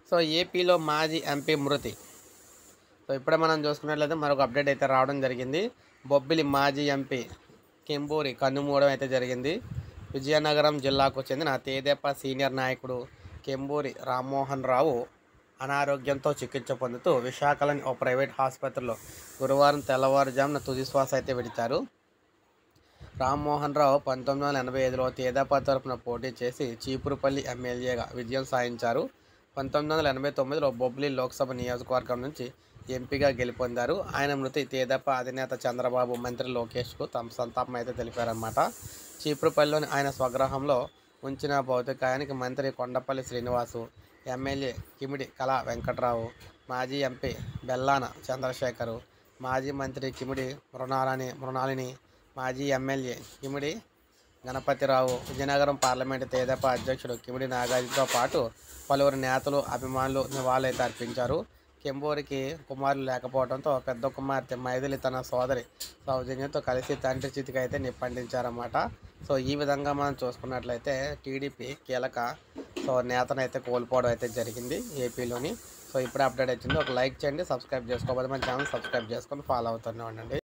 So ఏపీలో మాజీ MP మృతి. సో ఇప్పుడే మనం చూసుకున్నట్లయితే మరొక అప్డేట్ అయితే రావడం జరిగింది. బొబ్బిలి మాజీ ఎంపీ కెంబూరి కన్నుమూయడం అయితే జరిగింది. విజయనగరం జిల్లాకు చెందిన తెదేపా సీనియర్ నాయకుడు కెంబూరి రామ్మోహన్ రావు అనారోగ్యంతో చికిత్స పొందుతూ విశాఖలోని ఓ ప్రైవేట్ ఆసుపత్రిలో గురువారం తెల్లవారుజామున తుదిశ్వాస అయితే విడిచారు. రామ్మోహన్ రావు 1985లో తెదేపా తరపున పోటీ చేసి చీపురుపల్లి ఎమ్మెల్యేగా విజయం సాధించారు. 1989లో బొబ్బిలి లోక్సభ నియోజకవర్గం నుంచి ఎంపీగా గెలుపొందారు. ఆయన మృతి తెదేపా అధినేత చంద్రబాబు, మంత్రి లోకేష్కు తమ సంతాపం అయితే తెలిపారన్నమాట. చీపురుపల్లిలోని ఆయన స్వగృహంలో ఉంచిన భౌతికాయానికి మంత్రి కొండపల్లి శ్రీనివాసు, ఎమ్మెల్యే కిమిడి కళా వెంకట్రావు, మాజీ ఎంపీ బెల్లాన చంద్రశేఖరు, మాజీ మంత్రి కిమిడి మృణాలిని, మాజీ ఎమ్మెల్యే కిమిడి గణపతిరావు, విజయనగరం పార్లమెంటు తెదేపా అధ్యక్షుడు కిమిడి నాగార్జునతో పాటు పలువురు నేతలు, అభిమానులు నివాళులైతే అర్పించారు. కెంబూరికి కుమారులు లేకపోవడంతో పెద్ద కుమార్తె మైథిలి తన సోదరి సౌజన్యతో కలిసి తండ్రి చితికి అయితే నిప్పంటించారన్నమాట. సో ఈ విధంగా మనం చూసుకున్నట్లయితే టీడీపీ కీలక నేతనైతే కోల్పోవడం అయితే జరిగింది ఏపీలోని. సో ఇప్పుడే అప్డేట్ వచ్చింది. ఒక లైక్ చేయండి, సబ్స్క్రైబ్ చేసుకోకపోతే మన ఛానల్ సబ్స్క్రైబ్ చేసుకొని ఫాలో అవుతూనే ఉండండి.